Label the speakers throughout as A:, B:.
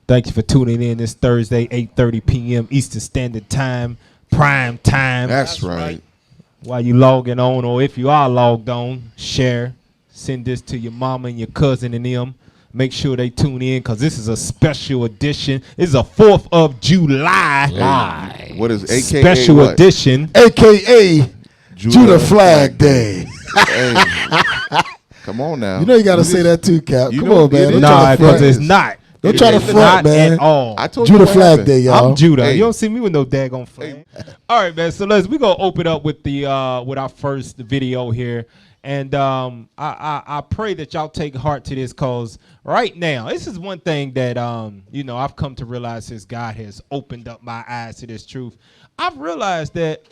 A: Thank you for tuning in this Thursday, 8:30 p.m. Eastern Standard Time, prime time.
B: That's right.
A: While you logging on, or if you are logged on, share. Send this to your mama and your cousin and them. Make sure they tune in because this is a special edition. It's a 4th of July.
B: Hey, what is AKA
A: special
B: what?
A: edition?
C: AKA Judah Flag Day.
B: Hey, come on now.
C: You know you got to say that too, Cap.
B: You
C: Come
B: know,
C: on, man.
B: it
A: Nah, because it's not.
C: Don't try to
B: is
C: front,
A: Not
C: man.
A: at all.
B: I told you
C: Judah
B: what
C: Flag
B: happened.
C: Day, y'all.
A: I'm Judah.
B: Hey.
A: You don't see me with no daggone flag. All right, man. So we're gonna open up with the with our first video here, and I pray that y'all take heart to this, cause right now this is one thing that I've come to realize since God has opened up my eyes to this truth. I've realized that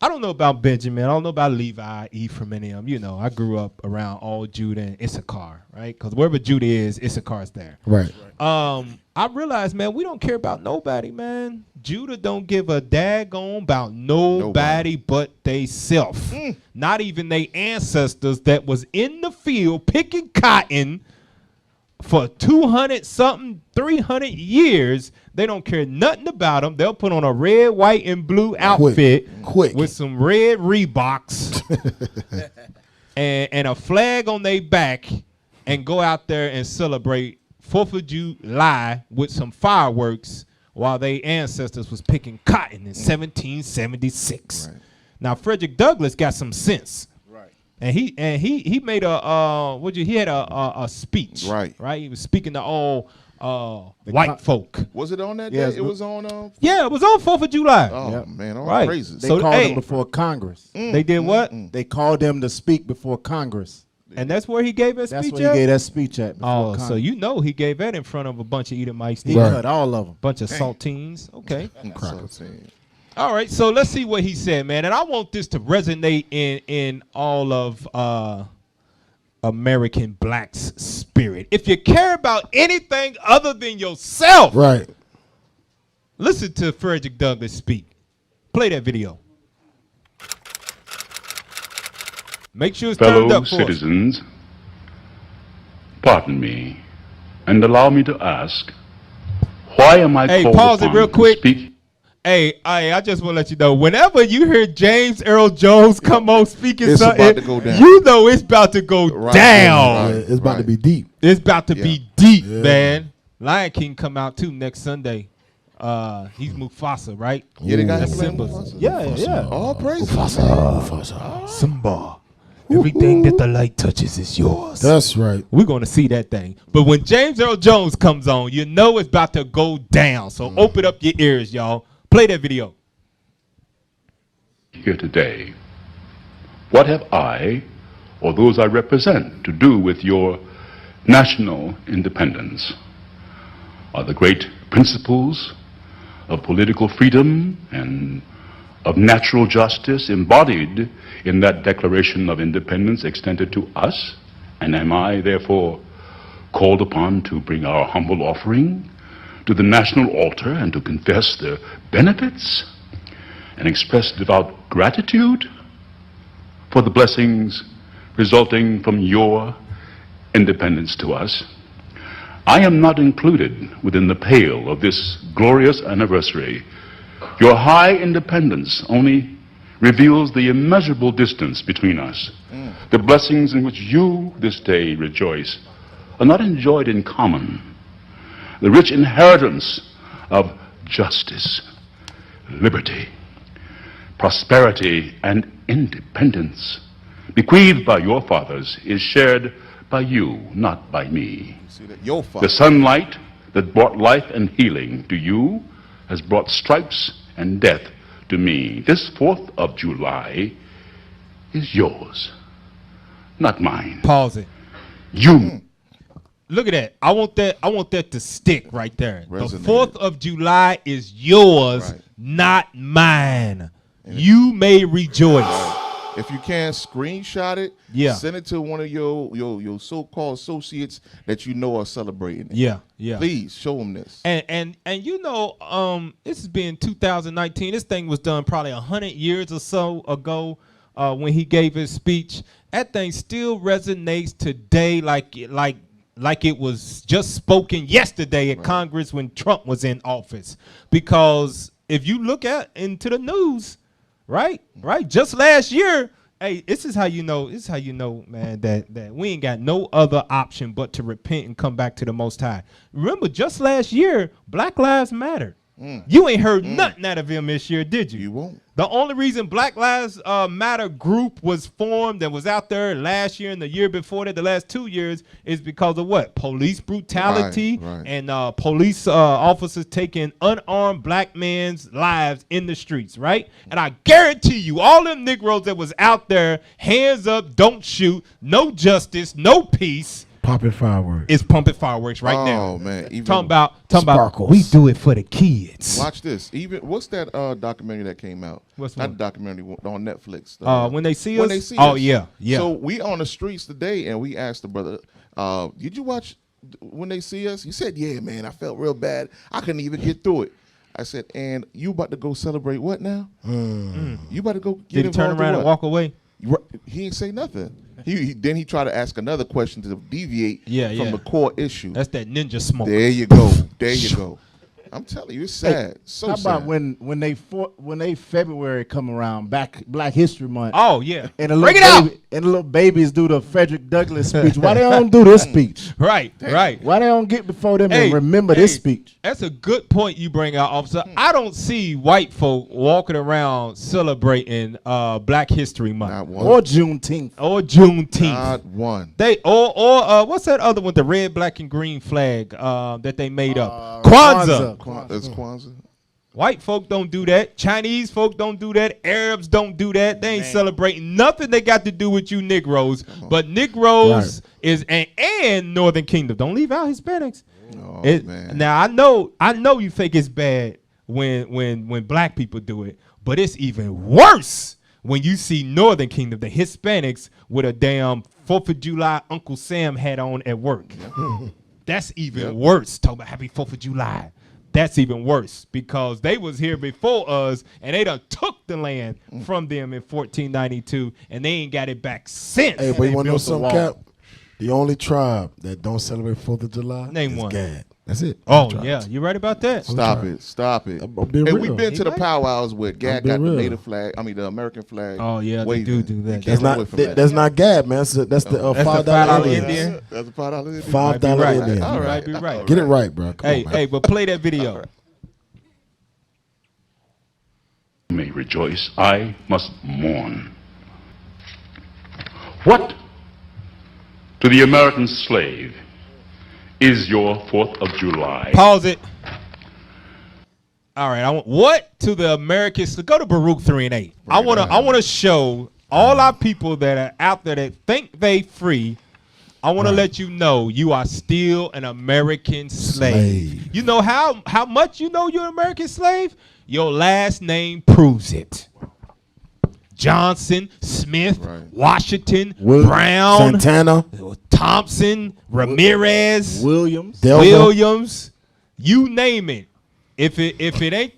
A: I don't know about Benjamin. I don't know about Levi, Ephraim, and them. I grew up around all Judah and Issachar, right? Because wherever Judah is, Issachar's there.
C: Right.
A: I realized, man, we don't care about nobody, man. Judah don't give a daggone about nobody but they self. Not even they ancestors that was in the field picking cotton for 200-something, 300 years. They don't care nothing about them. They'll put on a red, white, and blue outfit
C: Quick.
A: with some red Reeboks and a flag on their back and go out there and celebrate 4th of July with some fireworks while their ancestors was picking cotton in 1776.
B: Right.
A: Now, Frederick Douglass got some sense. And he made he had a speech. Right. He was speaking to all white folk.
B: Was it on that
D: Yeah,
B: day? It was on.
A: Yeah, it was on 4th of July.
B: Oh man, all
A: Right.
B: praises.
D: They
A: So,
D: called
A: hey,
D: him before Congress.
A: They did what?
D: They called him to speak before Congress.
A: And that's where he gave his
D: That's
A: speech
D: where
A: at?
D: he gave that speech at. Before
A: Oh,
D: Congress.
A: so he gave that in front of a bunch of Edomites.
D: He
C: Right.
D: cut all of them.
A: Bunch of saltines. Okay.
B: So,
A: All right, so let's see what he said, man. And I want this to resonate in all of American blacks' spirit. If you care about anything other than yourself,
C: Right.
A: listen to Frederick Douglass speak. Play that video. Make sure it's turned
E: Fellow
A: up for us.
E: citizens, pardon me, and allow me to ask, why am I
A: Hey,
E: called
A: pause it
E: upon
A: real
E: to
A: quick.
E: speak?
A: Hey, I just want to let you know, whenever you hear James Earl Jones come on speaking
B: It's
A: something,
B: about to go down.
A: you know it's about to go
B: Right,
A: down.
B: right.
C: It's about to be deep.
A: It's about to be deep,
C: Yeah.
A: man. Lion King come out too next Sunday. He's Mufasa, right?
B: Yeah, they got
A: That's
B: him playing
A: Simba.
B: Mufasa.
A: Yeah.
B: All praises.
A: Simba. Everything that the light touches is yours.
C: That's right.
A: We're going to see that thing. But when James Earl Jones comes on, you know it's about to go down. So open up your ears, y'all. Play that video.
E: Here today, what have I, or those I represent, to do with your national independence? Are the great principles of political freedom and of natural justice embodied in that Declaration of Independence extended to us? And am I therefore called upon to bring our humble offering to the national altar and to confess the benefits and express devout gratitude for the blessings resulting from your independence to us? I am not included within the pale of this glorious anniversary. Your high independence only reveals the immeasurable distance between us. The blessings in which you this day rejoice are not enjoyed in common. The rich inheritance of justice, liberty, prosperity, and independence bequeathed by your fathers is shared by you, not by me.
B: See that? Your father.
E: The sunlight that brought life and healing to you has brought stripes and death to me. This 4th of July is yours, not mine.
A: Pause it.
E: You.
A: Look at that. I want that to stick right there.
B: Resonate.
A: The 4th of July is yours,
B: Right.
A: not mine. You may rejoice.
B: If you can, screenshot it.
A: Yeah.
B: Send it to one of your so-called associates that you know are celebrating it.
A: Yeah.
B: Please show them this.
A: And this has been 2019. This thing was done probably 100 years or so ago when he gave his speech. That thing still resonates today like like it was just spoken yesterday at Congress when Trump was in office. Because if you look into the news, right, just last year, hey, this is how you know, man, that we ain't got no other option but to repent and come back to the Most High. Remember, just last year, Black Lives Matter. You ain't heard nothing out of him this year, did you?
B: You won't.
A: The only reason Black Lives Matter group was formed and was out there last year and the year before that, the last 2 years, is because of what? Police brutality and police officers taking unarmed black men's lives in the streets, right? And I guarantee you, all them Negroes that was out there, hands up, don't shoot, no justice, no peace,
C: Popping fireworks.
A: is pumping fireworks right now.
B: Oh man, even
A: Talking about
C: Sparkles.
A: we do it for the kids.
B: watch this. Even what's that documentary that came out?
A: What's
B: Not
A: one?
B: documentary on Netflix.
A: When they see
B: When
A: us.
B: they see
A: oh
B: us.
A: yeah.
B: So we on the streets today, and we asked the brother, "Did you watch When They See Us?" He said, "Yeah, man. I felt real bad. I couldn't even get through it." I said, "And you about to go celebrate what now? You about to go get
A: Did he turn
B: involved in
A: around and
B: what?"
A: walk away?
B: He ain't say nothing. Then he tried to ask another question to deviate from the core issue.
A: That's that ninja smoke.
B: There you go. There you go. I'm telling you, it's sad. So
D: How about
B: sad.
D: when they February come around, Black History Month?
A: Oh yeah.
D: And the
A: Bring it
D: little
A: out.
D: baby, and the little babies do the Frederick Douglass speech. Why they don't do this speech?
A: Right.
D: Why they don't get before them and remember this speech?
A: That's a good point you bring out, officer. I don't see white folk walking around celebrating Black History Month
B: Not one.
D: Or Juneteenth.
A: or Juneteenth.
B: Not one.
A: They or what's that other one? The red, black, and green flag that they made up. Kwanzaa.
B: That's Kwanzaa.
A: White folk don't do that. Chinese folk don't do that. Arabs don't do that. They ain't celebrating nothing they got to do with you Negroes. But Negroes is and Northern Kingdom. Don't leave out Hispanics.
B: Oh, man.
A: Now I know you think it's bad when black people do it, but it's even worse when you see Northern Kingdom, the Hispanics, with a damn 4th of July Uncle Sam hat on at work. That's even worse. Talk about Happy 4th of July. That's even worse because they was here before us and they done took the land from them in 1492 and they ain't got it back since.
C: Hey, but you want to know
D: built the
C: something,
D: wall.
C: Cap? The only tribe that don't celebrate 4th of July
A: Name
C: is
A: one.
C: Gad. That's it.
A: Oh
C: Tribes.
A: yeah, you right about that.
B: Stop it.
C: I'm being
B: And
C: real.
B: we've been to the
A: right.
B: powwows where Gad
C: being
B: got the
C: real.
B: native flag. I mean the American flag.
A: Oh yeah, they
B: waving.
A: do that.
B: You can't
C: That's
B: run away
C: not
B: from that.
C: that's not Gad, man. That's the
A: That's the
C: $5
A: $5
C: Indian.
A: Indian.
B: That's a $5 Indian.
C: $5
A: right.
C: Indian.
B: All
A: You
B: right.
A: might be right.
C: Get it right, bro. Come on, man.
A: Hey, but play that video.
E: May rejoice, I must mourn. What to the American slave is your 4th of July?
A: Pause it. All right, I want what to the Americans. Go to Baruch 3 and 8. I want to show all our people that are out there that think they free. I want to let you know you are still an American slave. You know how much you know you're an American slave? Your last name proves it. Johnson, Smith, Washington, Brown,
C: Santana,
A: Thompson, Ramirez,
D: Williams.
C: Delva.
A: Williams, you name it. If it ain't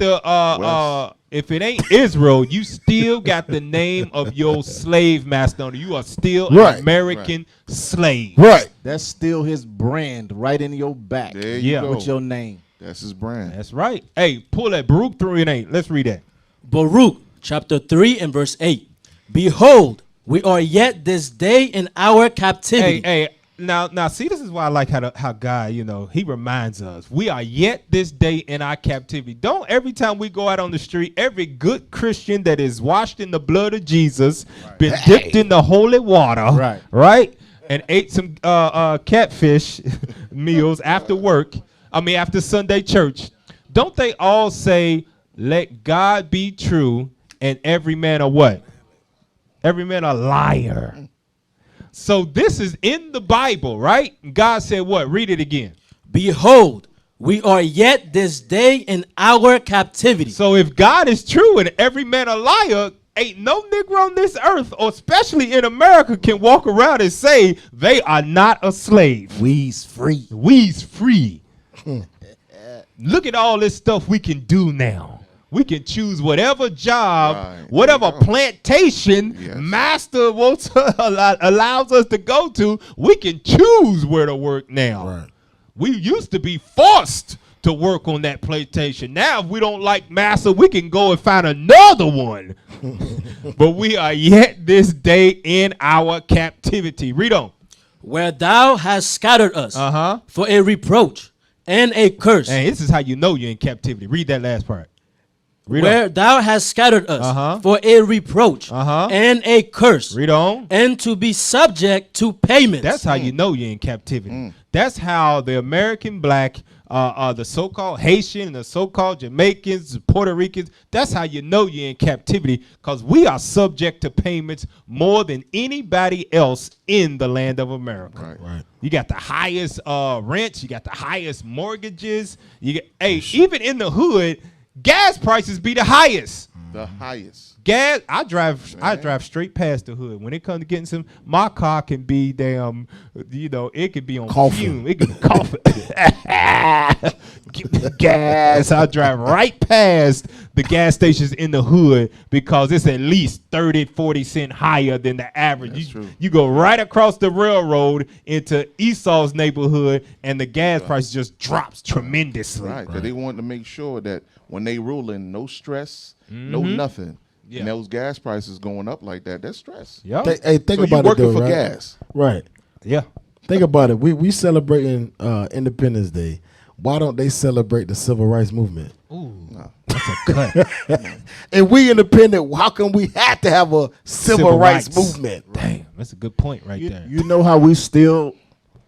A: if it ain't Israel, you still got the name of your slave master on it. You are still an American slave.
C: Right.
D: That's still his brand right in your back.
B: There you go.
D: With your name.
B: That's his brand.
A: That's right. Hey, pull that Baruch 3 and 8. Let's read that.
F: Baruch chapter 3 and verse 8. Behold, we are yet this day in our captivity.
A: Hey, now see, this is why I like how God, he reminds us we are yet this day in our captivity. Don't every time we go out on the street, every good Christian that is washed in the blood of Jesus, been dipped in the holy water, right, and ate some catfish meals after work. I mean, after Sunday church, don't they all say, "Let God be true and every man a what? Every man a liar." So this is in the Bible, right? God said what? Read it again.
F: Behold, we are yet this day in our captivity.
A: So if God is true and every man a liar, ain't no Negro on this earth, or especially in America, can walk around and say they are not a slave.
D: We's free.
A: We's free. Look at all this stuff we can do now. We can choose whatever job,
B: Right.
A: whatever
B: There you go.
A: plantation
B: Yes.
A: master wants allows us to go to. We can choose where to work now.
C: Right.
A: We used to be forced to work on that plantation. Now, if we don't like master, we can go and find another one. But we are yet this day in our captivity. Read on.
F: Where thou hast scattered us for a reproach and a curse.
A: And this is how you know you're in captivity. Read that last part. Read
F: Where
A: on.
F: thou hast scattered us for a reproach and a curse.
A: Read on.
F: And to be subject to payments.
A: That's how you know you're in captivity. That's how the American black, the so-called Haitian, the so-called Jamaicans, the Puerto Ricans, that's how you know you're in captivity, because we are subject to payments more than anybody else in the land of America.
B: Right.
A: You got the highest rents, you got the highest mortgages. You get, even in the hood, gas prices be the highest.
B: The highest.
A: Gas, I drive straight past the hood. When it comes to getting some, my car can be damn, it could be on fume. It could be coughing. Give me gas. I drive right past the gas stations in the hood because it's at least 30, 40 cents higher than the average. You go right across the railroad into Esau's neighborhood and the gas price just drops tremendously.
B: Right, because they wanted to make sure that when they ruling, no stress, no nothing.
A: Yeah.
B: And those gas prices going up like that, that's stress.
A: Yep.
C: Think
B: So you
C: about it
B: working
C: though,
B: for
C: right?
B: gas.
C: Right.
A: Yeah.
C: Think about it. We celebrating Independence Day. Why don't they celebrate the Civil Rights Movement?
A: That's a cut.
C: And we independent, how come we have to have a civil rights movement?
A: Damn, that's a good point right there.
D: You know how we still,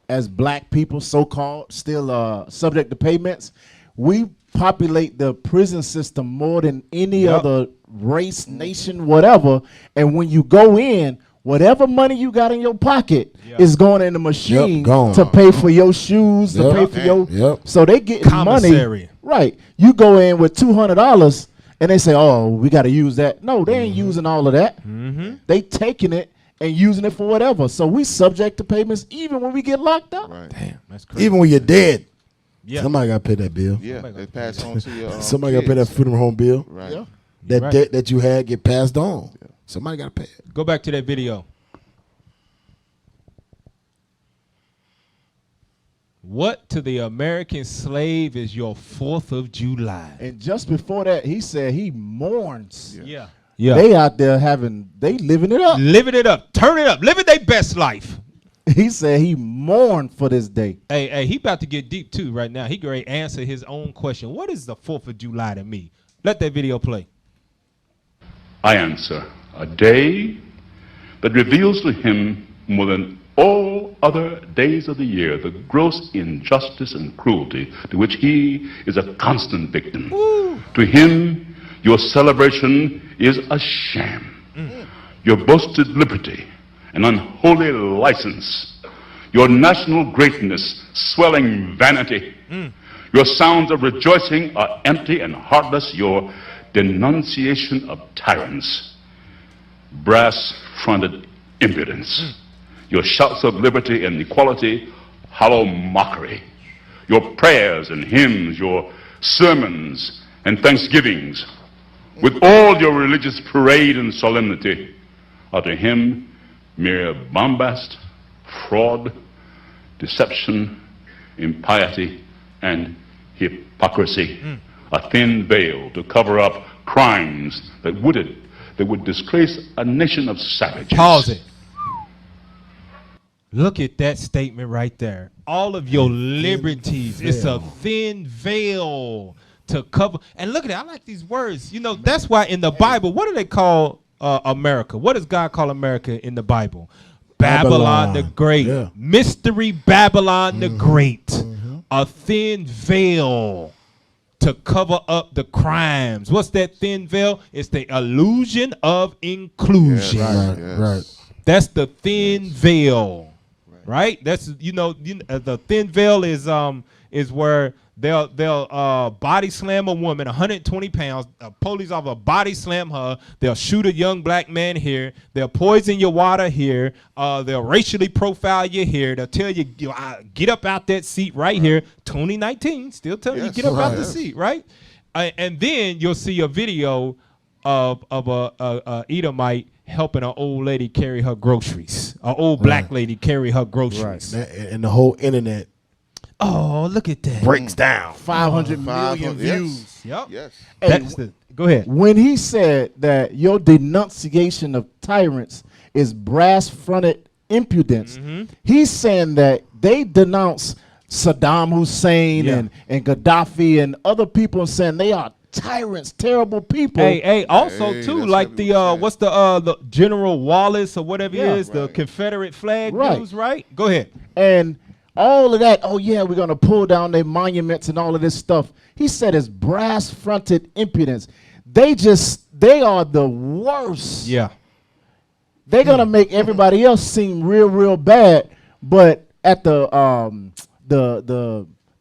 D: as black people, so-called, still subject to payments? We populate the prison system more than any other race, nation, whatever. And when you go in, whatever money you got in your pocket is going in the machine
C: gone.
D: to pay for your shoes, to pay for your. So they getting
A: Commissary.
D: money. Right. You go in with $200 and they say, oh, we got to use that. No, they ain't using all of that. They taking it and using it for whatever. So we subject to payments even when we get locked up.
B: Right.
A: Damn, that's crazy.
C: Even when you're dead,
A: Yeah.
C: somebody got to pay that bill.
B: Yeah, they pass on to your
C: Somebody got to pay that funeral home bill.
B: Right.
D: Yeah.
C: That
A: Right.
C: debt that you had get passed on. Somebody got to pay it.
A: Go back to that video. What to the American slave is your 4th of July?
D: And just before that, he said he mourns.
A: Yeah.
D: They out there they living it up.
A: Living it up. Turn it up. Living their best life.
D: He said he mourned for this day.
A: Hey, he about to get deep too right now. He going to answer his own question. What is the 4th of July to me? Let that video play.
E: I answer, a day that reveals to him more than all other days of the year the gross injustice and cruelty to which he is a constant victim. To him, your celebration is a sham. Your boasted liberty, an unholy license. Your national greatness, swelling vanity. Your sounds of rejoicing are empty and heartless. Your denunciation of tyrants, brass-fronted impudence. Your shouts of liberty and equality, hollow mockery. Your prayers and hymns, your sermons and thanksgivings, with all your religious parade and solemnity, are to him mere bombast, fraud, deception, impiety, and hypocrisy. A thin veil to cover up crimes that would disgrace a nation of savages.
A: Pause it. Look at that statement right there. All of your liberties. It's a thin veil to cover. And look at it. I like these words. You know, that's why in the Bible, what do they call America? What does God call America in the Bible? Babylon the Great.
C: Yeah.
A: Mystery Babylon the Great. A thin veil to cover up the crimes. What's that thin veil? It's the illusion of inclusion.
C: Right.
A: That's the thin veil, right? That's the thin veil is where they'll body slam a woman, 120 pounds. A police officer body slam her. They'll shoot a young black man here. They'll poison your water here. They'll racially profile you here. They'll tell you, get up out that seat right here. 2019, still telling you get up out the seat, right? And then you'll see a video of a Edomite helping an old lady carry her groceries. An old black lady carry her groceries.
C: And the whole internet
A: Oh, look at that.
C: breaks down.
D: 500 million
B: yes.
D: views.
A: Yep.
B: Yes.
D: Hey,
A: Go ahead.
D: when he said that your denunciation of tyrants is brass-fronted impudence, he's saying that they denounce Saddam Hussein and Gaddafi and other people and saying they are tyrants, terrible people.
A: Also
B: Hey,
A: too,
B: that's
A: like
B: what
A: the
B: we were saying.
A: what's the General Wallace or whatever
D: Yeah.
A: it is, the
B: Right.
A: Confederate flag
D: Right.
A: news, right? Go ahead.
D: And all of that, oh yeah, we're going to pull down their monuments and all of this stuff. He said it's brass-fronted impudence. They are the worst.
A: Yeah.
D: They're going to make everybody else seem real, real bad, but at the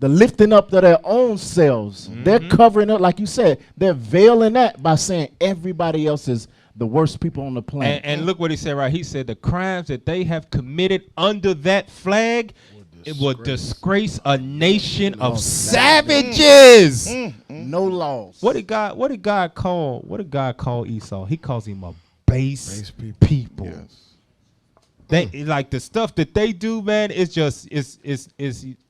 D: lifting up of their own selves, they're covering up, like you said, they're veiling that by saying everybody else is the worst people on the planet.
A: And look what he said, right? He said the crimes that they have committed under that flag, it will disgrace a nation of savages.
D: No laws.
A: What did God call Esau? He calls him a base people.
B: Yes.
A: They like the stuff that they do, man. It's just it's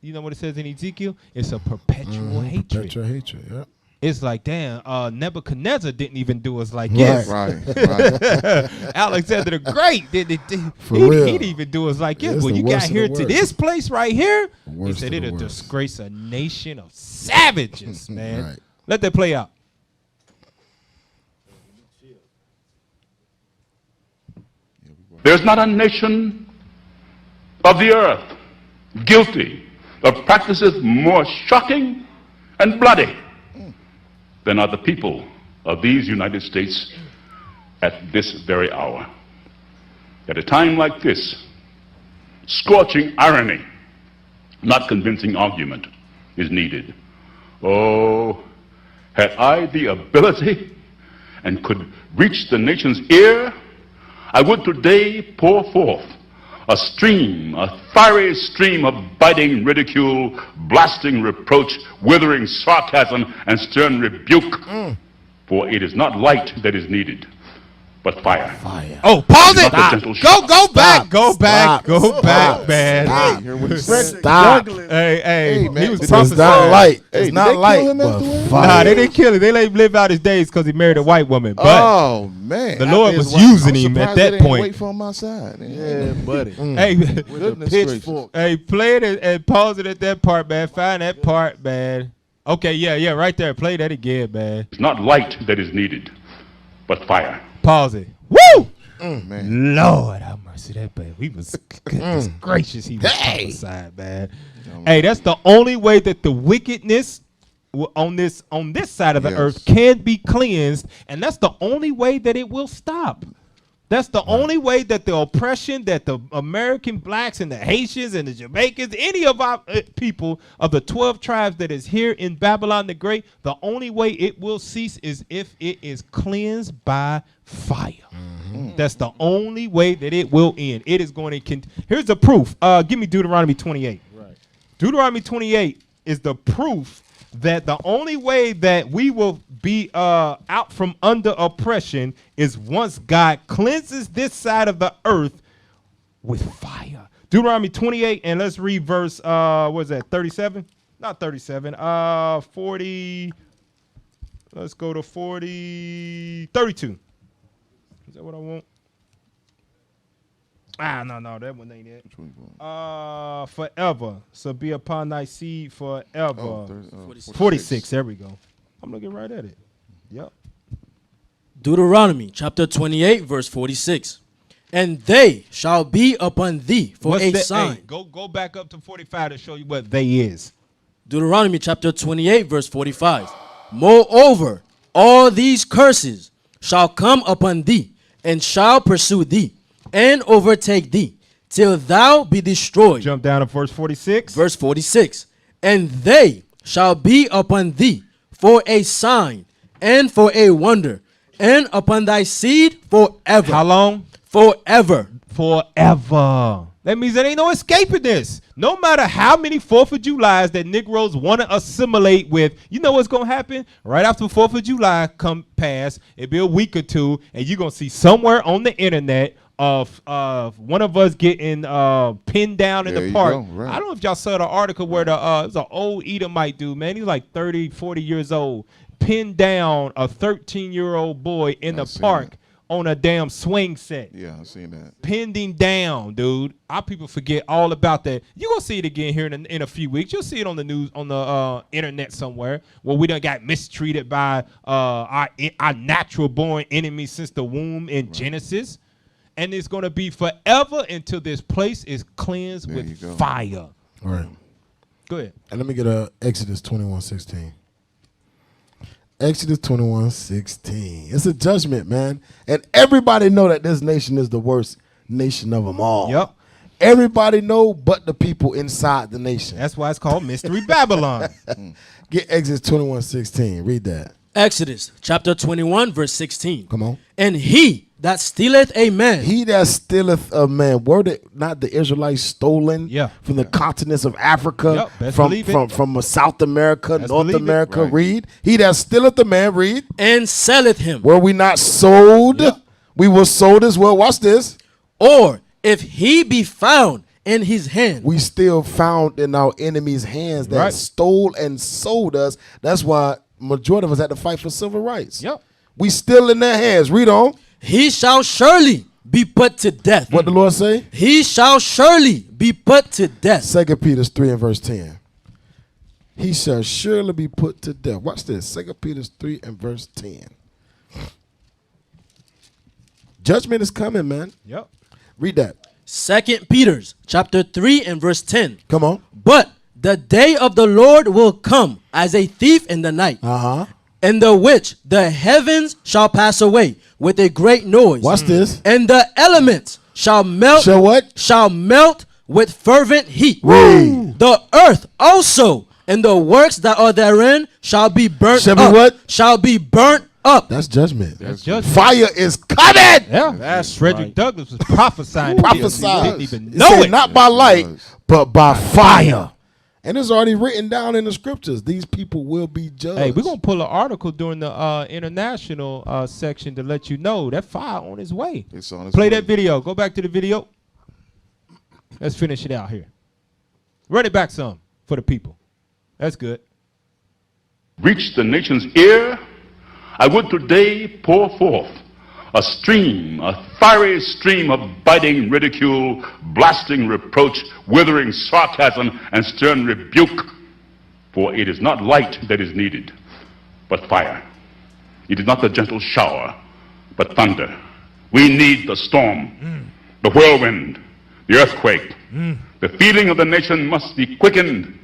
A: you know what it says in Ezekiel? It's a perpetual hatred.
C: Perpetual hatred. Yeah.
A: It's like, damn, Nebuchadnezzar didn't even do us like this.
B: Right. Right.
A: Alexander the Great he
C: real.
A: didn't even do us like this.
C: It's
A: When
C: the
A: you got
C: worst of
A: here
C: the
A: to
C: worst.
A: this place right here, he
C: Worst
A: said
C: of the
A: it'll
C: worst.
A: disgrace a nation of savages, man.
C: Right.
A: Let that play out.
E: There's not a nation of the earth guilty of practices more shocking and bloody than are the people of these United States at this very hour. At a time like this, scorching irony, not convincing argument, is needed. Oh, had I the ability and could reach the nation's ear, I would today pour forth a fiery stream of biting ridicule, blasting reproach, withering sarcasm, and stern rebuke. For it is not light that is needed, but fire.
A: Oh, pause it.
E: Not the gentle
A: Go back. Go back.
C: Stop.
A: Go back, man.
B: Hey, hear what he said.
C: Stop.
A: Hey,
B: man,
A: he was
B: it's
C: It's
A: prophesying.
C: not light.
B: Hey,
C: It's
B: did
C: not
B: they kill
C: light.
B: him
C: But
B: afterwards?
C: fire.
A: Nah, they didn't kill him. They let him live out his days because he married a white woman. But
B: Oh man,
A: the Lord
B: After
A: was
B: his wife,
A: using
B: I'm
A: him at
B: surprised
A: that
B: they didn't
A: point.
B: Wait for him outside.
D: Yeah, buddy.
A: hey,
B: Goodness
D: Pitchfork.
A: hey, play it and pause it at that part, man. Find that part, man. Okay, yeah, right there. Play that again, man.
E: It's not light that is needed, but fire.
A: Pause it. Woo!
B: Man.
A: Lord have mercy, that man. We was goodness gracious. He was prophesying, man. Hey, that's the only way that the wickedness on this side of the
B: Yes.
A: earth can be cleansed, and that's the only way that it will stop. That's the only way that the oppression that the American blacks and the Haitians and the Jamaicans, any of our people of the 12 tribes that is here in Babylon the Great, the only way it will cease is if it is cleansed by fire. That's the only way that it will end. It is going to here's the proof. Give me Deuteronomy 28. Right. Deuteronomy 28 is the proof that the only way that we will be out from under oppression is once God cleanses this side of the earth with fire. Deuteronomy 28, and let's read verse, what is that, 37? Not 37, 40. Let's go to 32. Is that what I want? No, that one ain't it. Forever. So be upon thy seed forever. 46. There we go. I'm looking right at it. Yep.
F: Deuteronomy chapter 28, verse 46. And they shall be upon thee for
A: What's
F: a
A: that?
F: sign.
A: Hey, go back up to 45 to show you what they is.
F: Deuteronomy chapter 28, verse 45. Moreover, all these curses shall come upon thee, and shall pursue thee, and overtake thee, till thou be destroyed.
A: Jump down to verse 46.
F: Verse 46. And they shall be upon thee for a sign, and for a wonder, and upon thy seed forever.
A: How long?
F: Forever.
A: Forever. That means there ain't no escaping this. No matter how many 4th of Julys that Negroes want to assimilate with, you know what's going to happen? Right after 4th of July come past, it'll be a week or two, and you're going to see somewhere on the internet of one of us getting pinned down in
B: There
A: the
B: you
A: park.
B: go, right.
A: I don't know if y'all saw the article where it was an old Edomite dude, man. He's like 30, 40 years old, pinned down a 13-year-old boy in the
B: seen
A: park
B: that.
A: on a damn swing set.
B: Yeah, I've seen that.
A: Pinned him down, dude. Our people forget all about that. You're going to see it again here in a few weeks. You'll see it on the news, on the internet somewhere, where we done got mistreated by our natural born enemy since the womb in Genesis. And it's going to be forever until this place is cleansed
B: There you
A: with
B: go.
A: fire.
C: All right.
A: Go ahead.
C: And let me get Exodus 21:16. Exodus 21:16. It's a judgment, man. And everybody know that this nation is the worst nation of them all.
A: Yep.
C: Everybody know but the people inside the nation.
A: That's why it's called Mystery Babylon.
C: Get Exodus 21:16. Read that.
F: Exodus chapter 21, verse 16.
C: Come on.
F: And he that stealeth a man,
C: He that stealeth a man, were not the Israelites stolen
A: Yeah.
C: from the continents of Africa,
A: Yep, best believe it.
C: from South America,
A: Best
C: North
A: believe it.
C: America,
B: Right.
C: read. He that stealeth a man, read.
F: and selleth him,
C: Were we not sold?
A: Yep.
C: We were sold as well. Watch this.
F: or if he be found in his hand,
C: We still found in our enemies' hands that
A: Right.
C: stole and sold us. That's why majority of us had to fight for civil rights.
A: Yep.
C: We still in their hands. Read on.
F: he shall surely be put to death.
C: What the Lord say?
F: He shall surely be put to death.
C: 2 Peter 3 and verse 10. He shall surely be put to death. Watch this. 2 Peter 3 and verse 10. Judgment is coming, man.
A: Yep.
C: Read that.
F: 2 Peter chapter 3 and verse 10.
C: Come on.
F: But the day of the Lord will come as a thief in the night,
C: Uh-huh.
F: in the which the heavens shall pass away with a great noise,
C: Watch this.
F: and the elements shall melt,
C: Shall what?
F: shall melt with fervent heat.
C: Read.
F: The earth also and the works that are therein shall be burnt
C: Shall be
F: up.
C: what?
F: Shall be burnt up.
C: That's judgment.
A: That's judgment.
C: Fire is coming.
A: Yeah.
D: That's
A: Frederick
D: right.
A: Douglass was prophesying.
C: Prophesied.
A: Didn't even
C: It
A: know
C: said
A: it.
C: not by light,
B: was.
C: but by fire. And it's already written down in the scriptures. These people will be judged.
A: Hey, we're going to pull an article during the international section to let you know that fire on its way.
B: It's on its
A: Play
B: way.
A: that video. Go back to the video. Let's finish it out here. Run it back some for the people. That's good.
E: Reach the nation's ear, I would today pour forth a stream, a fiery stream of biting ridicule, blasting reproach, withering sarcasm, and stern rebuke. For it is not light that is needed, but fire. It is not the gentle shower, but thunder. We need the storm, the whirlwind, the earthquake. The feeling of the nation must be quickened.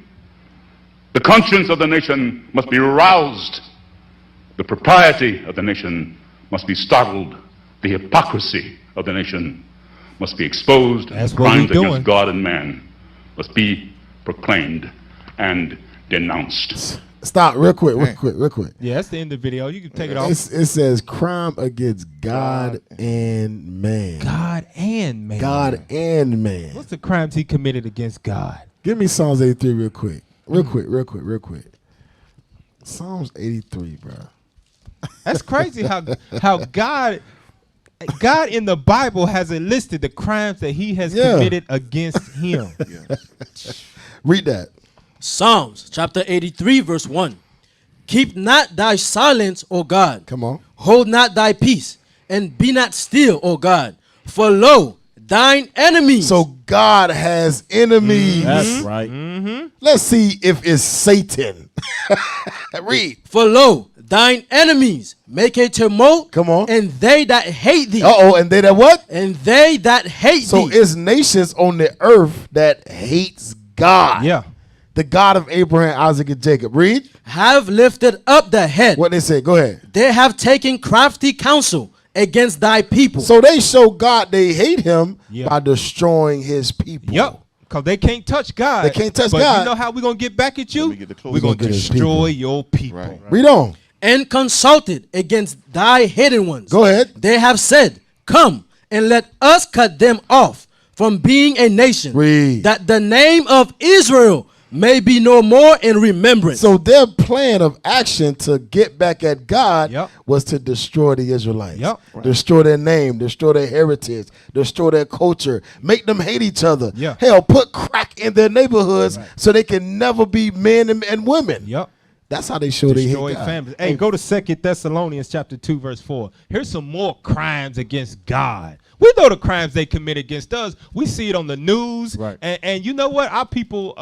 E: The conscience of the nation must be roused. The propriety of the nation must be startled. The hypocrisy of the nation must be exposed.
A: That's
E: and
A: what
E: crimes
A: we're doing.
E: against God and man must be proclaimed and denounced.
C: Stop real quick, real quick, real quick.
A: Yeah, that's the end of the video. You can take it off.
C: It says crime against God and man.
A: God and man.
C: God and man.
A: What's the crimes he committed against God?
C: Give me Psalms 83 real quick. Real quick. Psalms 83, bro.
A: That's crazy how God in the Bible has enlisted the crimes that he has
C: Yeah.
A: committed against him.
C: Read that.
F: Psalms chapter 83 verse 1. Keep not thy silence, O God.
C: Come on.
F: Hold not thy peace, and be not still, O God. For lo, thine enemies.
C: So God has enemies.
D: That's right.
C: Let's see if it's Satan. Read.
F: For lo, thine enemies make a tumult.
C: Come on.
F: And they that hate thee.
C: Uh-oh, and they that what?
F: And they that hate
C: So
F: thee.
C: it's nations on the earth that hates God.
A: Yeah.
C: The God of Abraham, Isaac, and Jacob. Read.
F: Have lifted up the head.
C: What they say. Go ahead.
F: They have taken crafty counsel against thy people.
C: So they show God they hate him
A: Yeah.
C: by destroying his people.
A: Yep. Because they can't touch God.
C: They can't touch
A: but
C: God.
A: you know how we're going to get back at you?
B: me get the close
A: We're going
C: up.
A: to
C: Get his
A: destroy your people.
B: Right.
C: Read on.
F: And consulted against thy hidden ones.
C: Go ahead.
F: They have said, come and let us cut them off from being a nation,
C: Read.
F: that the name of Israel may be no more in remembrance.
C: So their plan of action to get back at God
A: Yep.
C: was to destroy the Israelites,
A: Yep.
C: destroy their name, destroy their heritage, destroy their culture, make them hate each other.
A: Yeah.
C: Hell, put crack in their neighborhoods so they can never be men and women.
A: Yep.
C: That's how they show they
A: Destroy
C: hate God.
A: families. Hey, go to 2 Thessalonians chapter 2, verse 4. Here's some more crimes against God. We know the crimes they commit against us. We see it on the news.
D: Right.
A: And you know what? Our people,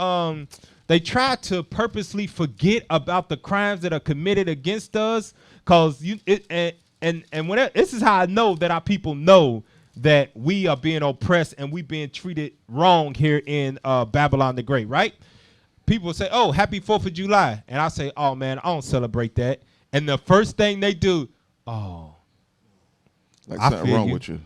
A: they try to purposely forget about the crimes that are committed against us. Cause this is how I know that our people know that we are being oppressed and we being treated wrong here in Babylon the Great, right? People say, "Oh, happy 4th of July." And I say, "Oh man, I don't celebrate that." And the first thing they do, "Oh,
B: Like
A: I
B: something
A: feel
B: wrong
A: you.
B: with you.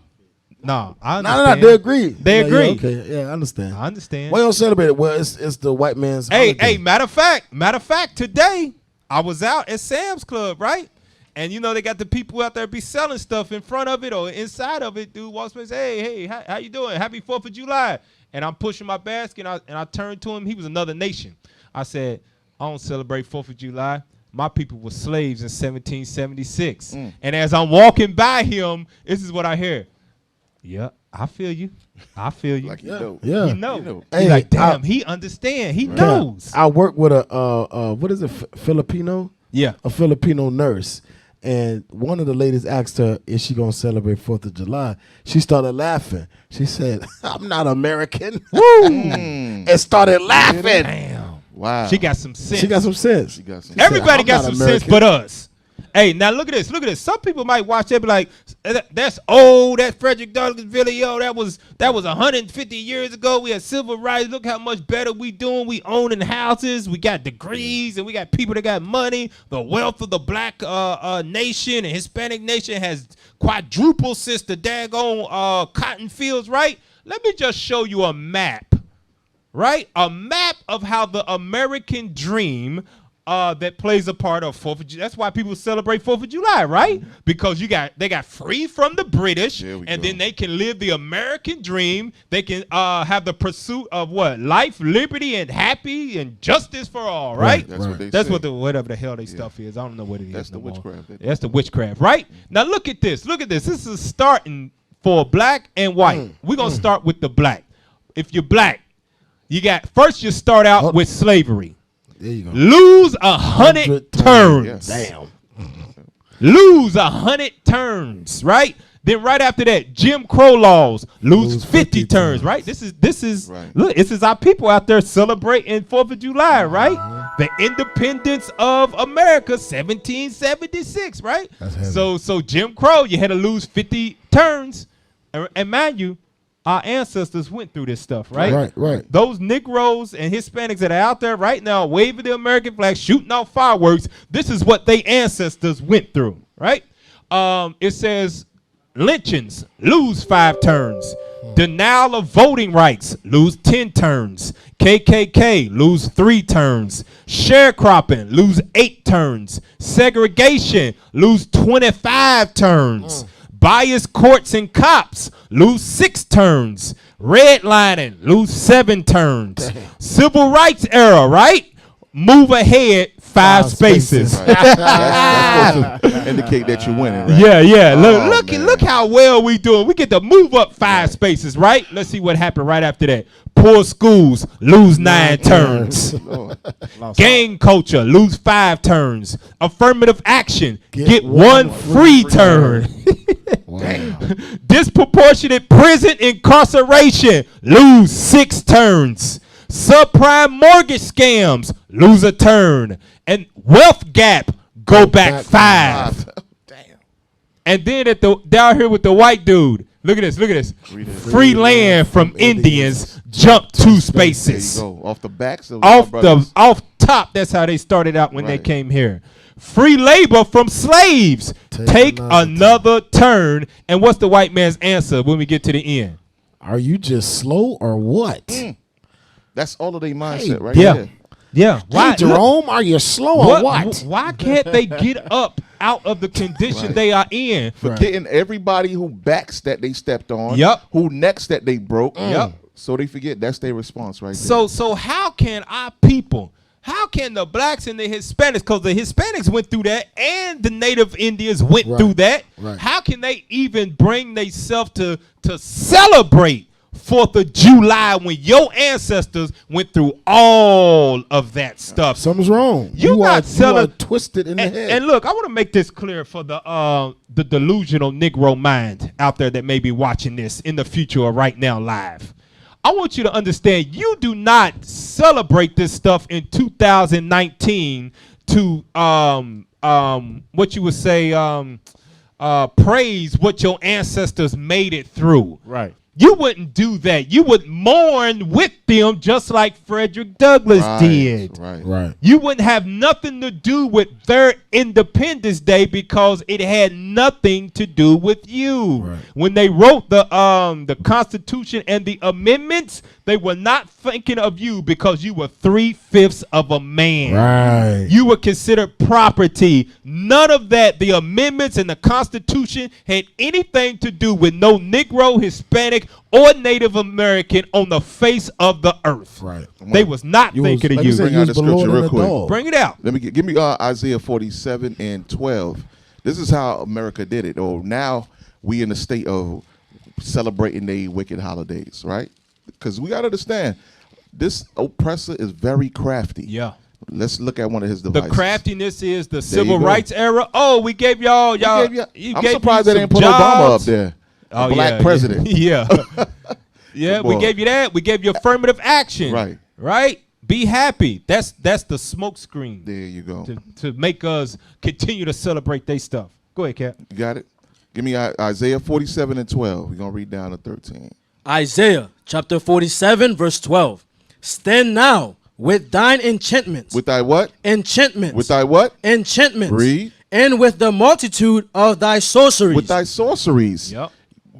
A: no, I
C: No,
A: understand."
C: they agree.
A: They
C: Yeah,
A: agree.
C: okay, yeah, I understand.
A: I understand.
C: Why you don't celebrate it? Well, it's the white man's
A: Hey,
C: holiday.
A: matter of fact, today I was out at Sam's Club, right? And you know they got the people out there be selling stuff in front of it or inside of it. Dude walks by and say, "Hey, how you doing? Happy 4th of July." And I'm pushing my basket and I turned to him. He was another nation. I said, "I don't celebrate 4th of July. My people were slaves in 1776." And as I'm walking by him, this is what I hear. "Yeah, I feel you. I feel you."
B: Like you know.
C: Yeah.
A: He know.
B: You know.
A: He's
C: Hey,
A: like, damn, he understand. He knows.
C: I work with a what is it, Filipino?
A: Yeah.
C: A Filipino nurse. And one of the ladies asked her, is she going to celebrate 4th of July? She started laughing. She said, "I'm not American." And started laughing.
A: Damn.
B: Wow.
A: She got some sense.
C: She got some sense.
B: She got some.
C: said,
A: Everybody
C: "I'm
A: got
C: not
A: some
C: American."
A: sense but us. Hey, now look at this. Look at this. Some people might watch that and be like, "That's old. That Frederick Douglass video. That was 150 years ago. We had civil rights. Look how much better we doing. We owning houses. We got degrees, and we got people that got money. The wealth of the black nation and Hispanic nation has quadrupled since the daggone cotton fields, right? Let me just show you a map, right? A map of how the American dream that plays a part of 4th of July. That's why people celebrate 4th of July, right? Because they got free from the British, and
B: go.
A: then they can live the American dream. They can have the pursuit of what? Life, liberty, and happy and justice for all, right?
B: That's what they
A: That's
B: say.
A: what whatever the hell they stuff is. I don't know what it is.
B: That's the
A: no more.
B: witchcraft.
A: That's the witchcraft, right? Now look at this. Look at this. This is starting for black and white. We're gonna start with the black. If you're black, you start out with slavery.
C: There you go.
A: Lose 100 turns.
B: Yes.
C: Damn.
A: Lose 100 turns, right? Then right after that, Jim Crow laws, lose 50 turns, right? This is
B: Right.
A: Look, this is our people out there celebrating 4th of July, right? The independence of America, 1776, right?
C: That's heavy.
A: So Jim Crow, you had to lose 50 turns. And mind you, our ancestors went through this stuff, right?
C: Right.
A: Those Negroes and Hispanics that are out there right now waving the American flag, shooting off fireworks, this is what their ancestors went through, right? It says lynchings, lose 5 turns. Denial of voting rights, lose 10 turns. KKK, lose 3 turns. Sharecropping, lose 8 turns. Segregation, lose 25 turns. Biased courts and cops, lose 6 turns. Redlining, lose 7 turns. Civil rights era, right? Move ahead 5 spaces.
B: Right. That's supposed to indicate that you're winning, right?
A: Yeah.
B: Oh,
A: Look how well we doing. We get to move up 5 spaces, right? Let's see what happened right after that. Poor schools, lose 9 turns.
B: Lord.
A: Gang culture, lose 5 turns. Affirmative action, get 1 free turn. Disproportionate prison incarceration, lose 6 turns. Subprime mortgage scams, lose a turn. And wealth gap, go back 5.
B: Damn.
A: And then down here with the white dude, look at this. Free land from Indians, jump 2
B: There you
A: spaces.
B: go. Off the backs of
A: Off top, that's how they started out when they
B: Right.
A: came here. Free labor from slaves, take another turn. And what's the white man's answer when we get to the end?
C: Are you just slow or what?
B: That's all of their mindset, right?
A: Yeah. Yeah.
C: Hey, Jerome, are you slow or what?
A: Why can't they get up out of the condition they are in?
B: Forgetting everybody who backs that they stepped on.
A: Yep.
B: Who necks that they broke.
A: Yep.
B: So they forget that's their response right there.
A: So how can our people, how can the blacks and the Hispanics, because the Hispanics went through that and the Native Indians went through that, how can they even bring themselves to celebrate 4th of July when your ancestors went through all of that stuff?
C: Something's wrong.
A: You are
C: twisted in the head.
A: And look, I want to make this clear for the delusional Negro mind out there that may be watching this in the future or right now live. I want you to understand, you do not celebrate this stuff in 2019 to what you would say praise what your ancestors made it through.
D: Right.
A: You wouldn't do that. You would mourn with them just like Frederick Douglass did.
C: Right.
A: You wouldn't have nothing to do with their Independence Day because it had nothing to do with you.
C: Right.
A: When they wrote the Constitution and the amendments, they were not thinking of you because you were 3/5 of a man.
C: Right.
A: You were considered property. None of that. The amendments and the Constitution had anything to do with no Negro, Hispanic, or Native American on the face of the earth.
C: Right.
A: They was not thinking of you.
B: Bring out the scripture real quick.
A: Bring it out.
B: Let me give me Isaiah 47 and 12. This is how America did it. Oh, now we in the state of celebrating the wicked holidays, right? Because we got to understand, this oppressor is very crafty.
A: Yeah.
B: Let's look at one of his devices.
A: The craftiness is the civil rights era. Oh, we gave y'all.
B: I'm surprised they didn't put Obama up there.
A: Oh,
B: black president.
A: Yeah. Yeah, we gave you that. We gave you affirmative action.
B: Right.
A: Right? Be happy. That's the smoke screen.
B: There you go.
A: To make us continue to celebrate their stuff. Go ahead, Cap.
B: You got it? Give me Isaiah 47 and 12. We're going to read down to 13.
F: Isaiah chapter 47 verse 12. Stand now with thine enchantments.
B: With thy what?
F: Enchantments.
B: With thy what?
F: Enchantments.
B: Read.
F: And with the multitude of thy sorceries.
B: With thy sorceries.
A: Yep.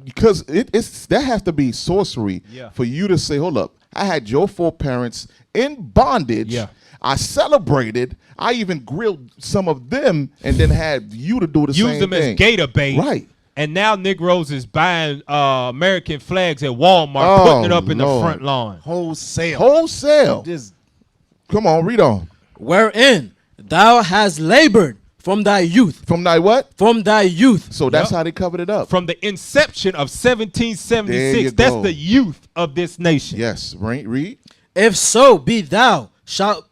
B: Because it's that has to be sorcery for you to say, hold up, I had your foreparents in bondage.
A: Yeah.
B: I celebrated. I even grilled some of them and then had you to do the same thing.
A: Use them as gator bait.
B: Right.
A: And now Negroes is buying American flags at Walmart, putting it up in the front lawn.
B: Wholesale. Come on, read on.
F: Wherein thou hast labored from thy youth.
B: From thy what?
F: From thy youth.
B: So that's how they covered it up.
A: From the inception of 1776. That's the youth of this nation.
B: Yes. Read.
F: If so be thou shalt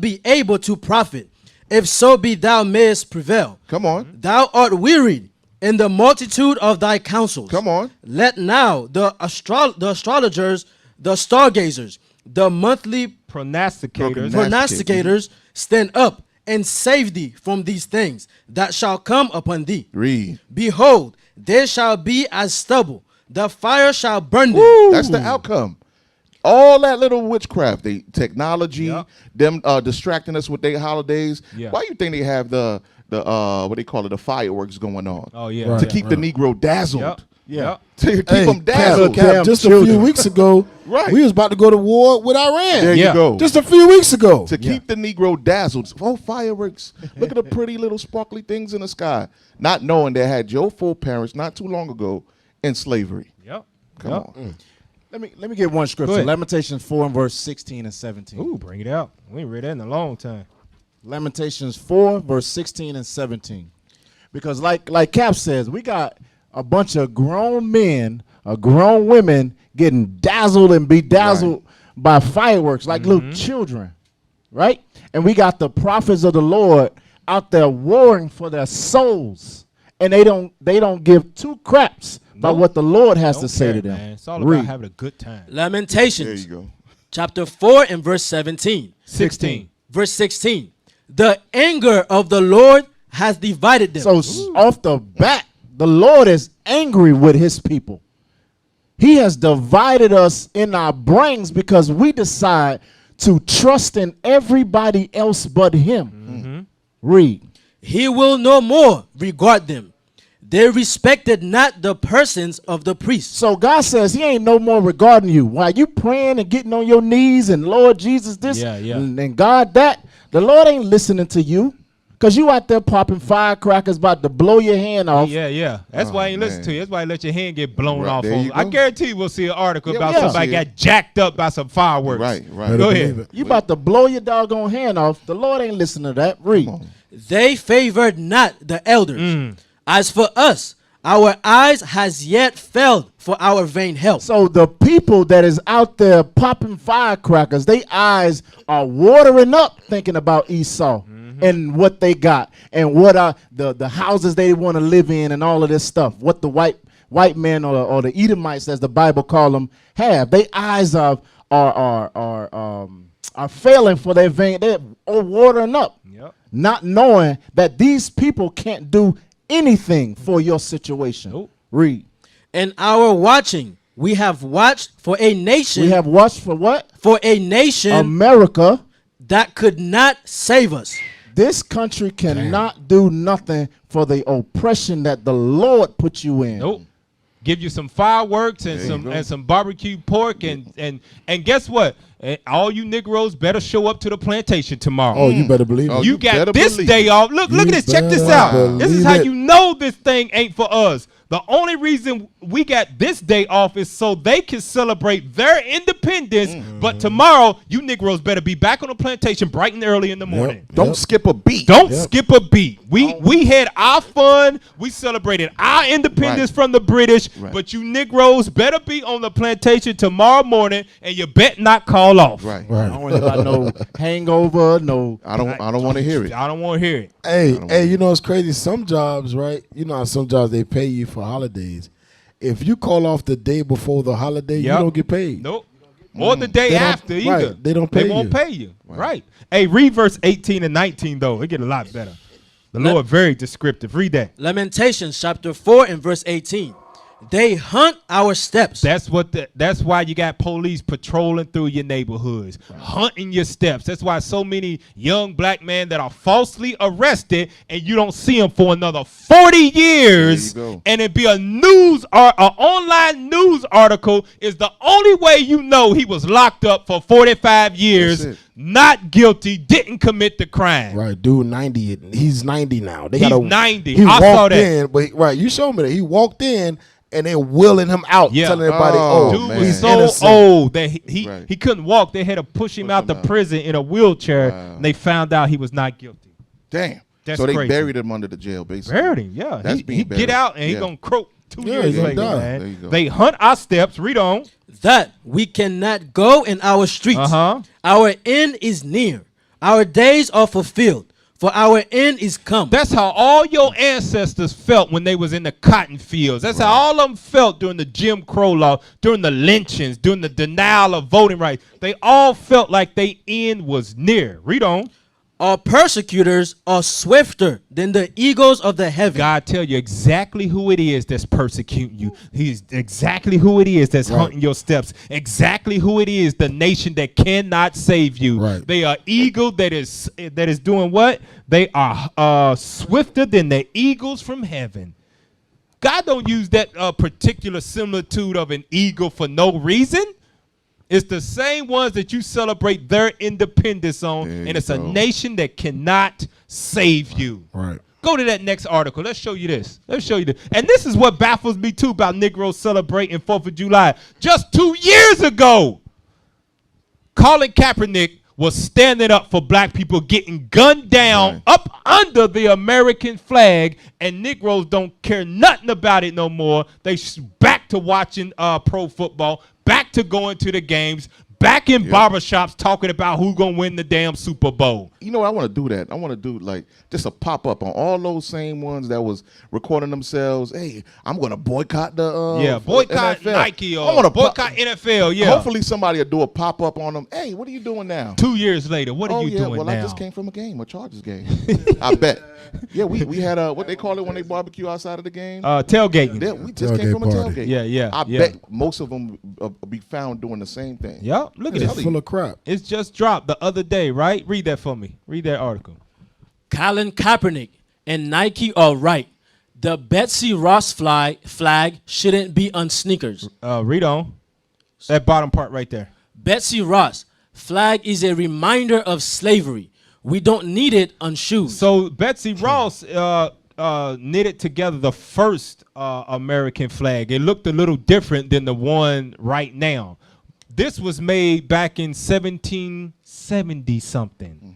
F: be able to profit. If so be thou mayest prevail.
B: Come on.
F: Thou art wearied in the multitude of thy counsels.
B: Come on.
F: Let now the astrologers, the stargazers, the monthly prognosticators stand up and save thee from these things that shall come upon thee.
B: Read.
F: Behold, they shall be as stubble. The fire shall burn them.
B: Woo. That's the outcome. All that little witchcraft, the technology, them distracting us with their holidays. Yeah. Why you think they have the what they call it, the fireworks going on?
A: Oh yeah,
B: to keep the Negro dazzled.
A: Yep. Yeah,
B: to keep them dazzled.
C: Just a few weeks ago, we was about to go to war with Iran.
B: There you go.
C: Just a few weeks ago.
B: To keep the Negro dazzled. Oh, fireworks. Look at the pretty little sparkly things in the sky. Not knowing they had your foreparents not too long ago in slavery.
A: Yep.
B: Come on.
D: Let me get one scripture. Lamentations 4 and verse 16 and 17.
A: Ooh, bring it out. We ain't read that in a long time.
D: Lamentations 4 verse 16 and 17. Because like Cap says, we got a bunch of grown men, grown women getting dazzled and bedazzled by fireworks like little children, right? And we got the prophets of the Lord out there warring for their souls, and they don't give two craps about what the Lord has to say to them.
A: Man. It's all about having a good time.
F: Lamentations.
B: There you go.
F: Chapter 4 and verse 17.
A: 16.
F: Verse 16. The anger of the Lord has divided them.
D: So off the bat, the Lord is angry with his people. He has divided us in our brains because we decide to trust in everybody else but him. Read.
F: He will no more regard them. They respected not the persons of the priests.
D: So God says he ain't no more regarding you. While you praying and getting on your knees and Lord Jesus this and God that, the Lord ain't listening to you. Because you out there popping firecrackers about to blow your hand off.
A: Yeah. That's why I ain't listen to you. That's why I let your hand get blown off. I
B: go.
A: guarantee you we'll see an article about somebody got jacked up by some fireworks.
B: Right.
A: Go ahead.
D: You about to blow your doggone hand off. The Lord ain't listening to that. Read.
F: They favored not the elders. As for us, our eyes has yet failed for our vain help.
D: So the people that is out there popping firecrackers, their eyes are watering up thinking about Esau and what they got and what are the houses they want to live in and all of this stuff. What the white men or the Edomites, as the Bible call them, have. Their eyes are failing for their vain. They're watering up, not knowing that these people can't do anything for your situation. Read.
F: In our watching, we have watched for a nation.
D: We have watched for what?
F: For a nation.
D: America.
F: That could not save us.
D: This country cannot do nothing for the oppression that the Lord put you in.
A: Give you some fireworks and some barbecue pork and guess what? All you Negroes better show up to the plantation tomorrow.
C: Oh, you better believe it.
A: You got this day off. Look at this. Check this out. This is how you know this thing ain't for us. The only reason we got this day off is so they can celebrate their independence. But tomorrow, you Negroes better be back on the plantation bright and early in the morning.
B: Don't skip a beat.
A: Don't skip a beat. We had our fun. We celebrated our independence from the British. But you Negroes better be on the plantation tomorrow morning, and you bet not call off.
D: I don't want about no hangover. No,
B: I don't want to hear it.
A: I don't want to hear it.
C: Hey, you know it's crazy. Some jobs, right? You know how some jobs they pay you for holidays. If you call off the day before the holiday, you don't get paid.
A: Nope. Or the day after either.
C: Right. They don't pay you.
A: They won't pay you. Right. Hey, read verse 18 and 19 though. It get a lot better. The Lord very descriptive. Read that.
F: Lamentations chapter 4 and verse 18. They hunt our steps.
A: That's why you got police patrolling through your neighborhoods, hunting your steps. That's why so many young black men that are falsely arrested and you don't see them for another 40 years. And it be an online news article is the only way you know he was locked up for 45 years. Not guilty, didn't commit the crime.
C: Right, dude, 90. He's 90 now.
A: He's 90.
C: He
A: I saw that.
C: in, but you showed me that he walked in. And they're wheeling him out, telling everybody,
A: dude was so old that he couldn't walk. They had to push him out the prison in a wheelchair. And they found out he was not guilty.
B: Damn.
A: That's
B: so they
A: crazy.
B: Buried him under the jail, basically.
A: Buried him, yeah.
B: That's
A: he get out and he gonna croak 2 years later, man.
B: There you go.
A: They hunt our steps. Read on.
F: That we cannot go in our streets. Our end is near. Our days are fulfilled. For our end is come.
A: That's how all your ancestors felt when they was in the cotton fields. That's how all of them felt during the Jim Crow law, during the lynchings, during the denial of voting rights. They all felt like their end was near. Read on.
F: Our persecutors are swifter than the eagles of the heaven.
A: God tell you exactly who it is that's persecuting you. He's exactly who it is that's hunting your steps. Exactly who it is, the nation that cannot save you.
C: Right.
A: They are eagle that is doing what? They are swifter than the eagles from heaven. God don't use that particular similitude of an eagle for no reason. It's the same ones that you celebrate their independence on, and it's a nation that cannot save you.
C: Right.
A: Go to that next article. Let's show you this. And this is what baffles me, too, about Negroes celebrating 4th of July. Just 2 years ago, Colin Kaepernick was standing up for black people getting gunned down up under the American flag, and Negroes don't care nothing about it no more. They back to watching pro football, back to going to the games, back in barbershops talking about who's going to win the damn Super Bowl.
B: You know what? I want to do that. I want to do like just a pop-up on all those same ones that was recording themselves. Hey, I'm going to boycott the
A: boycott
B: NFL.
A: Nike or boycott NFL. Yeah.
B: Hopefully somebody will do a pop-up on them. Hey, what are you doing now?
A: 2 years later, what are you doing
B: well,
A: now?
B: I just came from a game, a Chargers game. I bet. Yeah, we had what they call it when they barbecue outside of the game?
A: Tailgating.
B: Yeah, we just came from a tailgate.
A: Yeah.
B: I bet most of them will be found doing the same thing.
A: Yep. Look at
C: It's
A: this.
C: full of crap.
A: It's just dropped the other day, right? Read that for me. Read that article.
F: Colin Kaepernick and Nike are right. The Betsy Ross flag shouldn't be on sneakers.
A: Read on. That bottom part right there.
F: Betsy Ross flag is a reminder of slavery. We don't need it on shoes.
A: So Betsy Ross knitted together the first American flag. It looked a little different than the one right now. This was made back in 1770 something.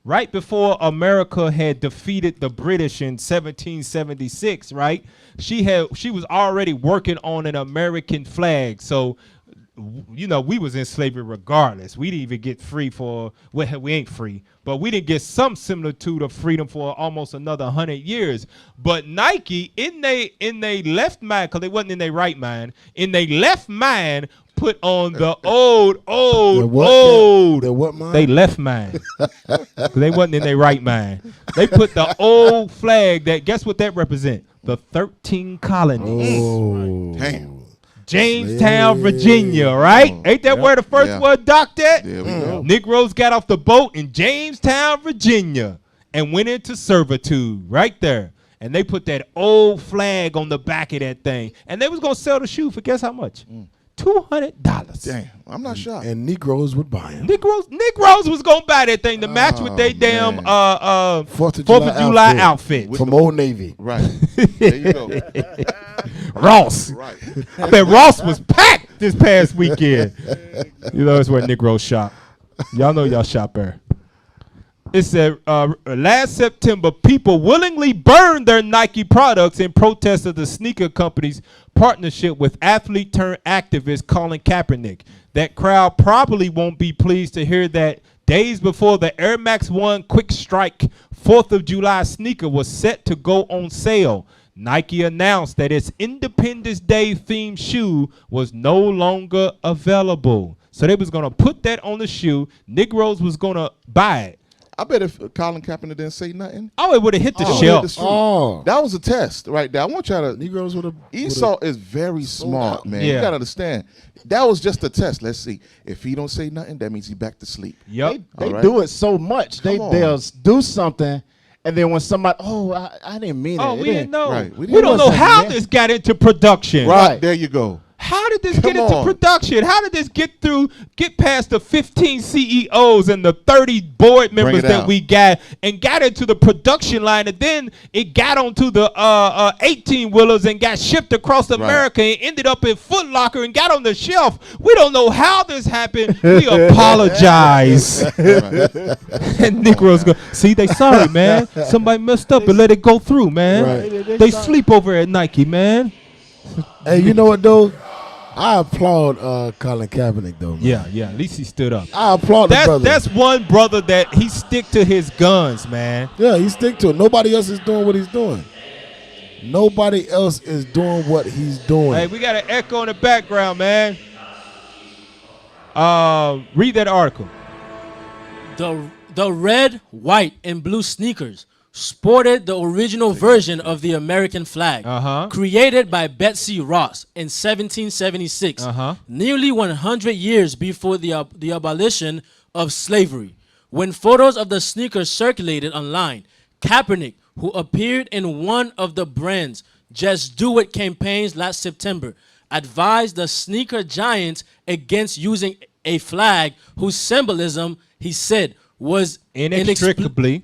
A: Right before America had defeated the British in 1776, right? She was already working on an American flag. So you know, we was in slavery regardless. We didn't even get free for, well, we ain't free, but we didn't get some similitude of freedom for almost another 100 years. But Nike, in they left mind, because they wasn't in their right mind, in their left mind, put on the old.
C: What mind?
A: They left mind. 'Cause they wasn't in their right mind. They put the old flag that, guess what that represent? The 13 colonies.
C: Oh,
B: Damn.
A: Jamestown, Virginia, right? Ain't that where the first one docked at?
B: There we go.
A: Negroes got off the boat in Jamestown, Virginia, and went into servitude right there. And they put that old flag on the back of that thing. And they was going to sell the shoe for guess how much? $200.
B: Damn. I'm not shocked.
C: and Negroes would buy them.
A: Negroes was going to buy that thing to match with their damn
B: man.
C: 4th of
A: 4th of July outfit.
C: from Old Navy.
B: Right. There you go.
A: Ross.
B: Right.
A: I bet Ross was packed this past weekend. You know, it's where Negroes shop. Y'all know y'all shop there. It said last September, people willingly burned their Nike products in protest of the sneaker company's partnership with athlete-turned-activist Colin Kaepernick. That crowd probably won't be pleased to hear that days before the Air Max 1 Quick Strike 4th of July sneaker was set to go on sale, Nike announced that its Independence Day themed shoe was no longer available. So they was going to put that on the shoe. Negroes was going to buy it.
B: I bet if Colin Kaepernick didn't say nothing,
A: Oh, it would have hit the
B: it would've hit
A: shelf.
B: the street.
C: Oh.
B: That was a test right there. I want y'all to.
C: Negroes would have.
B: Esau is very smart,
C: out.
B: man.
A: Yeah.
B: You gotta understand. That was just a test. Let's see. If he don't say nothing, that means he back to sleep.
A: Yep.
D: They
B: All right.
D: do it so much.
B: Come on.
D: They'll do something, and then when somebody, I didn't mean it.
A: Oh,
D: It
A: we
D: didn't-
A: didn't know.
B: Right. We
A: We don't know
D: wasn't
A: how
D: there.
A: this got into production.
B: Right. There you go.
A: How did this
B: Come
A: get into
B: on.
A: production? How did this get past the 15 CEOs and the 30 board members
B: it
A: that
B: out.
A: we got and got into the production line, and then it got onto the 18-wheelers and got shipped across America and ended up in Foot Locker and got on the shelf? We don't know how this happened. We apologize. And Negroes go, see, they sorry, man. Somebody messed up and let it go through, man.
C: Right.
A: They sleep over at Nike, man.
C: Hey, you know what though? I applaud Colin Kaepernick though. Man.
A: Yeah. At least he stood up.
C: I applaud the brother.
A: That's one brother that he stick to his guns, man.
C: Yeah, he stick to it. Nobody else is doing what he's doing. Nobody else is doing what he's doing.
A: Hey, we got an echo in the background, man. Read that article.
F: The red, white, and blue sneakers sported the original version of the American flag, created by Betsy Ross in 1776, nearly 100 years before the abolition of slavery. When photos of the sneakers circulated online, Kaepernick, who appeared in one of the brand's Just Do It campaigns last September, advised the sneaker giants against using a flag whose symbolism, he said, was inextricably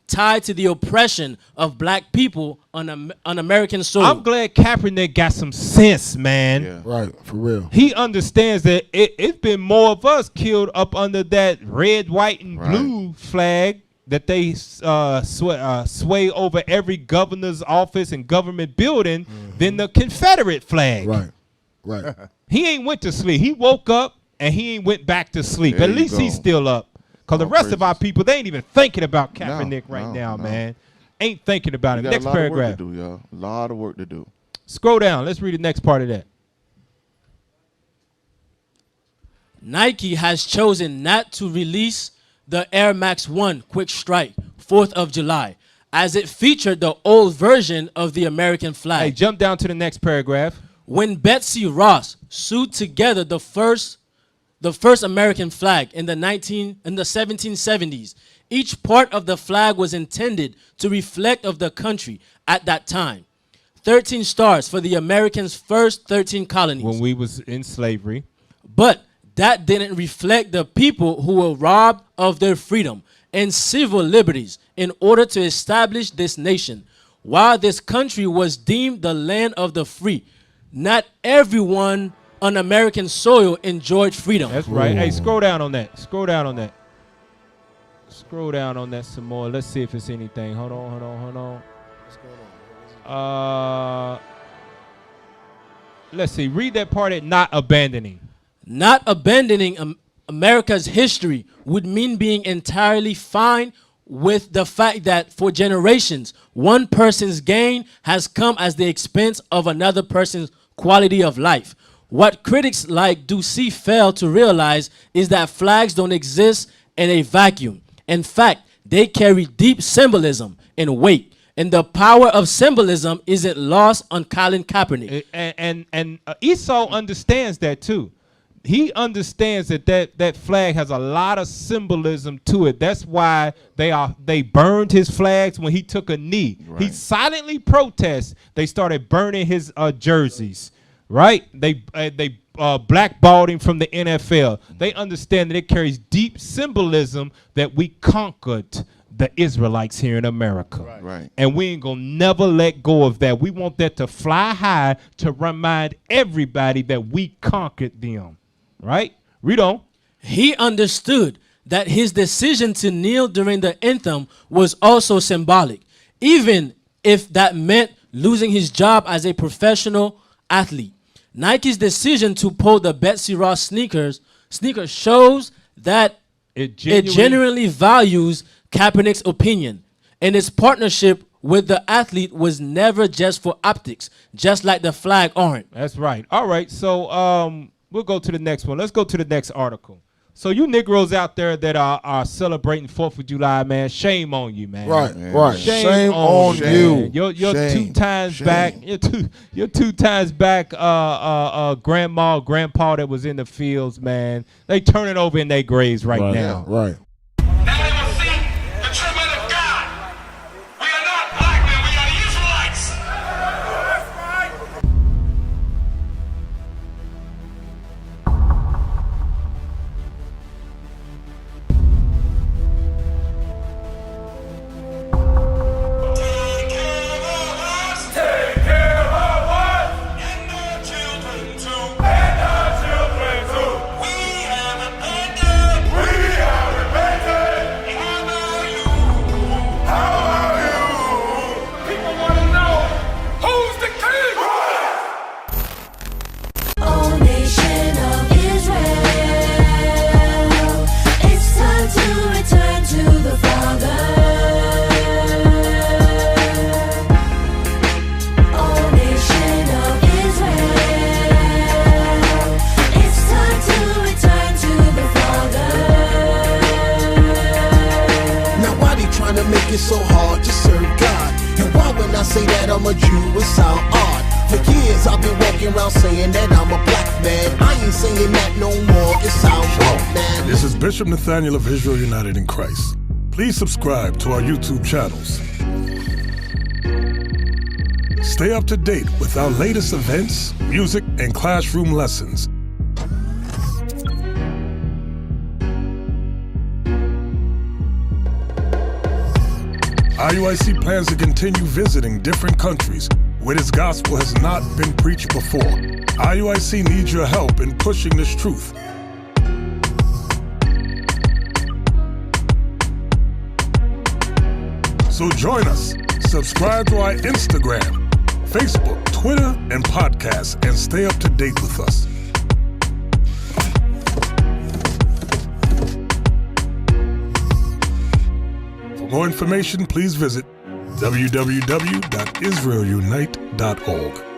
F: tied to the oppression of black people on American soil.
A: I'm glad Kaepernick got some sense, man.
B: Yeah.
C: Right, for real.
A: He understands that it's been more of us killed up under that red, white, and blue flag that they sway over every governor's office and government building than the Confederate flag.
C: Right.
A: He ain't went to sleep. He woke up and he ain't went back to sleep.
B: There
A: At
B: you
A: least
B: go.
A: he's still up. Because the rest of our people, they ain't even thinking about Kaepernick right
B: no,
A: now,
B: no.
A: man. Ain't thinking about
B: We
A: him.
B: got
A: Next
B: a lot
A: paragraph.
B: of work to do, y'all. A lot of work to do.
A: Scroll down. Let's read the next part of that.
F: Nike has chosen not to release the Air Max 1 Quick Strike 4th of July, as it featured the old version of the American flag.
A: Hey, jump down to the next paragraph.
F: When Betsy Ross sewed together the first American flag in the 1770s, Each part of the flag was intended to reflect of the country at that time. 13 stars for the Americans' first 13 colonies.
A: When we was in slavery.
F: But that didn't reflect the people who were robbed of their freedom and civil liberties in order to establish this nation. While this country was deemed the land of the free, not everyone on American soil enjoyed freedom.
A: That's right. Hey, scroll down on that. Scroll down on that. Scroll down on that some more. Let's see if it's anything. Hold on. What's going on? Let's see. Read that part at not abandoning.
F: Not abandoning America's history would mean being entirely fine with the fact that for generations, one person's gain has come at the expense of another person's quality of life. What critics like Ducey fail to realize is that flags don't exist in a vacuum. In fact, they carry deep symbolism and weight. And the power of symbolism isn't lost on Colin Kaepernick.
A: And Esau understands that too. He understands that flag has a lot of symbolism to it. That's why they burned his flags when he took a knee. Right. He silently protests. They started burning his jerseys. Right? They blackballed him from the NFL. They understand that it carries deep symbolism that we conquered the Israelites here in America.
B: Right.
A: And we ain't gonna never let go of that. We want that to fly high to remind everybody that we conquered them. Right? Read on.
F: He understood that his decision to kneel during the anthem was also symbolic, even if that meant losing his job as a professional athlete. Nike's decision to pull the Betsy Ross sneakers shows that it genuinely values Kaepernick's opinion, and its partnership with the athlete was never just for optics, just like the flag aren't.
A: That's right. All right, so we'll go to the next one. Let's go to the next article. So you Negroes out there that are celebrating 4th of July, man, shame on you, man.
C: Right,
B: man.
C: right. Shame on you.
A: You're two times back. You're two times back. Grandma, grandpa that was in the fields, man. They turning over in their graves right now.
C: Yeah, right.
G: Now they will see the true men of God. We are not black men, we are the Israelites. That's right. Take care of us. Take care of us. And our children too. And our children too. We have abandoned. We have abandoned. How are you? How are you? People want to know who's the king.
H: O nation of Israel, it's time to return to the Father. O nation of Israel, it's time to return to the Father.
I: Now why they trying to make it so hard to serve God? And why when I say that I'm a Jew, it sound odd? For years I've been walking around saying that I'm a black man. I ain't saying that no more, it sounds wrong, man.
J: This is Bishop Nathaniel of Israel United in Christ. Please subscribe to our YouTube channels. Stay up to date with our latest events, music, and classroom lessons. IUIC plans to continue visiting different countries where this gospel has not been preached before. IUIC needs your help in pushing this truth. So join us. Subscribe to our Instagram, Facebook, Twitter, and podcast, and stay up to date with us. For more information, please visit www.israelunite.org.